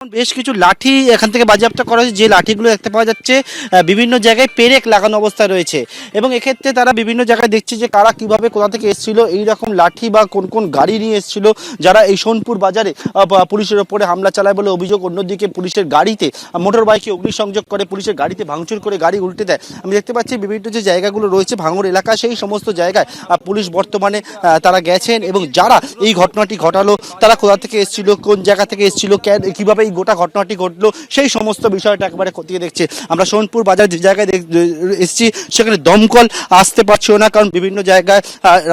বেশ কিছু লাঠি এখান থেকে বাজেয়াপ্ত করা হয়েছে, যে লাঠিগুলো দেখতে পাওয়া যাচ্ছে বিভিন্ন জায়গায় পেরেক লাগানো অবস্থায় রয়েছে এবং এক্ষেত্রে তারা বিভিন্ন জায়গায় দেখছে যে কারা কিভাবে কোথা থেকে এসেছিল, এই রকম লাঠি বা কোন কোন গাড়ি নিয়ে এসেছিল যারা এই সোনপুর বাজারে পুলিশের ওপরে হামলা চালায় বলে অভিযোগ। অন্যদিকে পুলিশের গাড়িতে মোটর বাইকে অগ্নিসংযোগ করে, পুলিশের গাড়িতে ভাঙচুর করে গাড়ি উল্টে দেয়। আমি দেখতে পাচ্ছি বিভিন্ন যে জায়গাগুলো রয়েছে ভাঙড় এলাকা, সেই সমস্ত জায়গায় পুলিশ বর্তমানে তারা গেছেন এবং যারা এই ঘটনাটি ঘটালো তারা কোথা থেকে এসেছিল, কোন জায়গা থেকে এসেছিল, কিভাবে এই গোটা ঘটনাটি ঘটলো, সেই সমস্ত বিষয়টা একবারে খতিয়ে দেখছে। আমরা সোনপুর বাজার যে জায়গায় এসেছি সেখানে দমকল আসতে পারছিল না, কারণ বিভিন্ন জায়গায়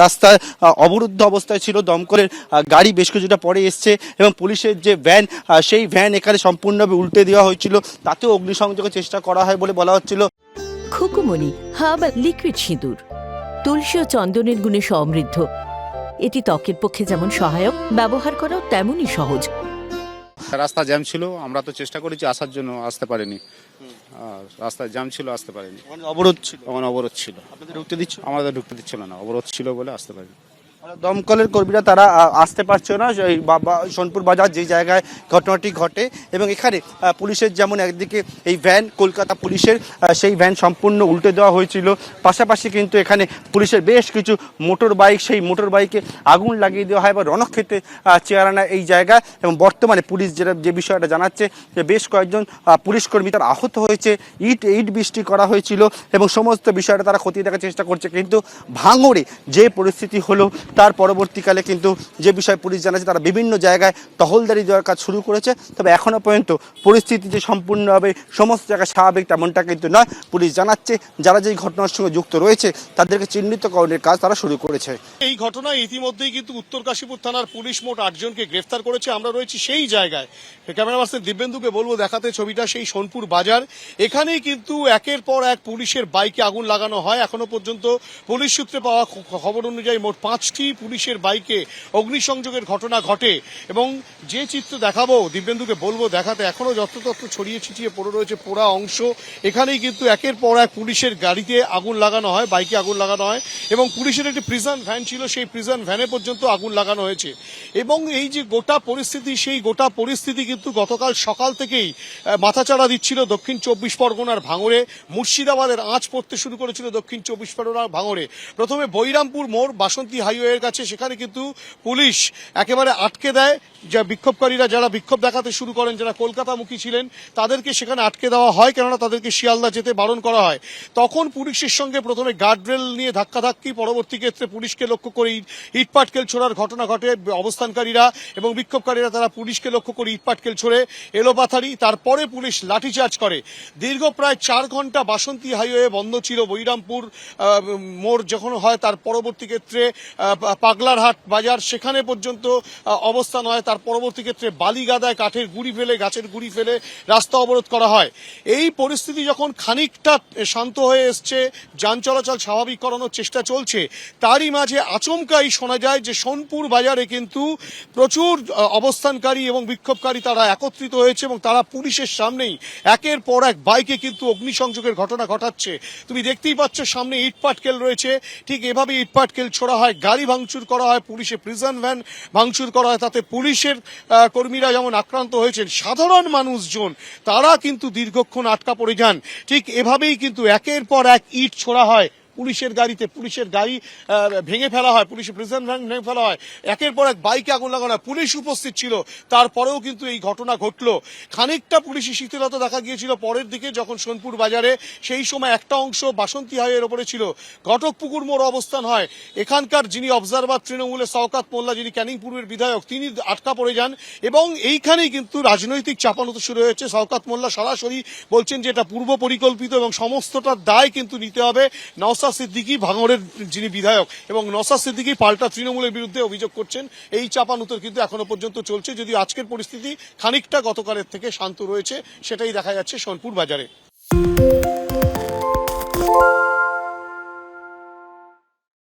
রাস্তায় অবরুদ্ধ অবস্থায় ছিল। দমকলের গাড়ি বেশ কিছুটা পরে এসছে এবং পুলিশের যে ভ্যান, সেই ভ্যান এখানে সম্পূর্ণভাবে উল্টে দেওয়া হয়েছিল, তাতেও অগ্নিসংযোগের চেষ্টা করা হয় বলে বলা হচ্ছিল। খুকুমণি হার্বাল লিকুইড সিঁদুর তুলসী ও চন্দনের গুণে সমৃদ্ধ। এটি ত্বকের পক্ষে যেমন সহায়ক, ব্যবহার করাও তেমনই সহজ। রাস্তা জ্যাম ছিল, আমরা তো চেষ্টা করেছি আসার জন্য, আসতে পারিনি। রাস্তায় জ্যাম ছিল, আসতে পারিনি। অবরোধ ছিল, অবরোধ ছিল। আপনাদের ঢুকতে দিচ্ছ? আমাদের ঢুকতে দিচ্ছিল না, অবরোধ ছিল বলে আসতে পারিনি। দমকলের কর্মীরা তারা আসতে পারছে না সোনপুর বাজার যে জায়গায় ঘটনাটি ঘটে এবং এখানে পুলিশের যেমন একদিকে এই ভ্যান কলকাতা পুলিশের সেই ভ্যান সম্পূর্ণ উল্টে দেওয়া হয়েছিল, পাশাপাশি কিন্তু এখানে পুলিশের বেশ কিছু মোটর বাইক, সেই মোটর বাইকে আগুন লাগিয়ে দেওয়া হয় বা রণক্ষেত্রে চেয়ারানা এই জায়গা। এবং বর্তমানে পুলিশ যে বিষয়টা জানাচ্ছে যে বেশ কয়েকজন পুলিশ কর্মী তারা আহত হয়েছে, ইট বৃষ্টি করা হয়েছিল এবং সমস্ত বিষয়টা তারা খতিয়ে দেখার চেষ্টা করছে। কিন্তু ভাঙড়ে যে পরিস্থিতি হলো তার পরবর্তীকালে কিন্তু যে বিষয় পুলিশ জানাচ্ছে, তারা বিভিন্ন জায়গায় টহলদারি দেওয়ার কাজ শুরু করেছে। তবে এখনও পর্যন্ত পরিস্থিতি যে সম্পূর্ণভাবে সমস্ত জায়গায় স্বাভাবিক তেমনটা কিন্তু নয়। পুলিশ জানাচ্ছে যারা যেই ঘটনার সঙ্গে যুক্ত রয়েছে তাদেরকে চিহ্নিতকরণের কাজ তারা শুরু করেছে। এই ঘটনায় ইতিমধ্যেই কিন্তু উত্তর কাশীপুর থানার পুলিশ মোট 8 জনকে গ্রেফতার করেছে। আমরা রয়েছি সেই জায়গায়, ক্যামেরা পার্সন দিব্যেন্দুকে বলবো দেখাতে ছবিটা, সেই সোনপুর বাজার। এখানেই কিন্তু একের পর এক পুলিশের বাইকে আগুন লাগানো হয়। এখনো পর্যন্ত পুলিশ সূত্রে পাওয়া খবর অনুযায়ী মোট 5টি পুলিশের বাইকে অগ্নিসংযোগের ঘটনা ঘটে এবং যে চিত্র দেখাবো দিব্যেন্দুকে বলবো দেখাতে, এখনো যত্রতত্র ছড়িয়ে ছিটিয়ে পড়ে রয়েছে পোড়া অংশ। এখানেই কিন্তু একের পর এক পুলিশের গাড়িতে আগুন লাগানো হয়, বাইকে আগুন লাগানো হয় এবং পুলিশের একটি প্রিজন ভ্যান ছিল, সেই প্রিজন ভ্যানে পর্যন্ত আগুন লাগানো হয়েছে। এবং এই যে গোটা পরিস্থিতি, সেই গোটা পরিস্থিতি কিন্তু গতকাল সকাল থেকেই মাথাচাড়া দিচ্ছিল দক্ষিণ 24 পরগনার ভাঙড়ে। মুর্শিদাবাদের আঁচ পড়তে শুরু করেছিল দক্ষিণ 24 পরগনার ভাঙড়ে। প্রথমে বৈরামপুর মোড় বাসন্তী হাইওয়ের কাছে, সেখানে কিন্তু পুলিশ একেবারে আটকে দেয়। যা বিক্ষোভকারীরা যারা বিক্ষোভ দেখাতে শুরু করেন, যারা কলকাতামুখী ছিলেন, তাদেরকে সেখানে আটকে দেওয়া হয়, কেননা তাদেরকে শিয়ালদা যেতে বারণ করা হয়। তখন পুলিশের সঙ্গে প্রথমে গার্ডরেল নিয়ে ধাক্কাধাক্কি, পরবর্তী ক্ষেত্রে পুলিশকে লক্ষ্য করে ইটপাটকেল ছোড়ার ঘটনা ঘটে। অবস্থানকারীরা এবং বিক্ষোভকারীরা তারা পুলিশকে লক্ষ্য করে ইটপাটকেল ছোড়ে, এলোপাথারি। তারপরে পুলিশ লাঠিচার্জ করে। দীর্ঘ প্রায় 4 ঘন্টা বাসন্তী হাইওয়ে বন্ধ ছিল। বৈরামপুর মোড় যখন হয় তার পরবর্তী ক্ষেত্রে পাগলারহাট বাজার, সেখানে পর্যন্ত অবস্থান হয়। তার পরবর্তী ক্ষেত্রে বালিগাদায় কাঠের গুঁড়ি ফেলে, গাছের গুঁড়ি ফেলে রাস্তা অবরোধ করা হয়। এই পরিস্থিতি যখন খানিকটা শান্ত হয়ে এসছে, যান চলাচল স্বাভাবিক করানোর চেষ্টা চলছে, তারই মাঝে আচমকাই শোনা যায় যে সোনপুর বাজারে কিন্তু প্রচুর অবস্থানকারী এবং বিক্ষোভকারী তারা একত্রিত হয়েছে এবং তারা পুলিশের সামনেই একের পর এক বাইকে কিন্তু অগ্নিসংযোগের ঘটনা ঘটাচ্ছে। তুমি দেখতেই পাচ্ছ সামনে ইটপাটকেল রয়েছে, ঠিক এভাবে ইটপাটকেল ছোড়া হয়, গাড়ি ভাঙচুর করা হয়, পুলিশের প্রিজন ভ্যান ভাঙচুর করা হয়। তাতে পুলিশের কর্মীরা যেমন আক্রান্ত হয়েছেন, সাধারণ মানুষজন তারা কিন্তু দীর্ঘক্ষণ আটকা পড়ে যান। ঠিক এভাবেই কিন্তু একের পর এক ইট ছোড়া হয় পুলিশের গাড়িতে, পুলিশের গাড়ি ভেঙে ফেলা হয়, পুলিশের প্রিজন ভ্যান ভেঙে ফেলা হয়, একের পর এক বাইকে আগুন লাগানো হয়। পুলিশ উপস্থিত ছিল, তারপরেও কিন্তু এই ঘটনা ঘটলো। খানিকটা পুলিশি শিথিলতা দেখা গিয়েছিল পরের দিকে, যখন সোনপুর বাজারে সেই সময় একটা অংশ বাসন্তী হাইওয়ের ওপরে ছিল, ঘটকপুকুর মোড় অবস্থান হয়। এখানকার যিনি অবজারভার তৃণমূলের শওকত মোল্লা, যিনি ক্যানিং পূর্বের বিধায়ক, তিনি আটকা পড়ে যান এবং এইখানেই কিন্তু রাজনৈতিক চাপানোতো শুরু হয়েছে। শওকত মোল্লা সরাসরি বলছেন যে এটা পূর্ব পরিকল্পিত এবং সমস্তটার দায় কিন্তু নিতে হবে নওশাদ সিদ্দিকী, ভাঙড়ের যিনি বিধায়ক, এবং নওশাদ সিদ্দিকী পাল্টা তৃণমূলের বিরুদ্ধে অভিযোগ করছেন। এই চাপানুতর কিন্তু এখনো পর্যন্ত চলছে, যদিও আজকের পরিস্থিতি খানিকটা গতকালের থেকে শান্ত রয়েছে, সেটাই দেখা যাচ্ছে সোনপুর বাজারে।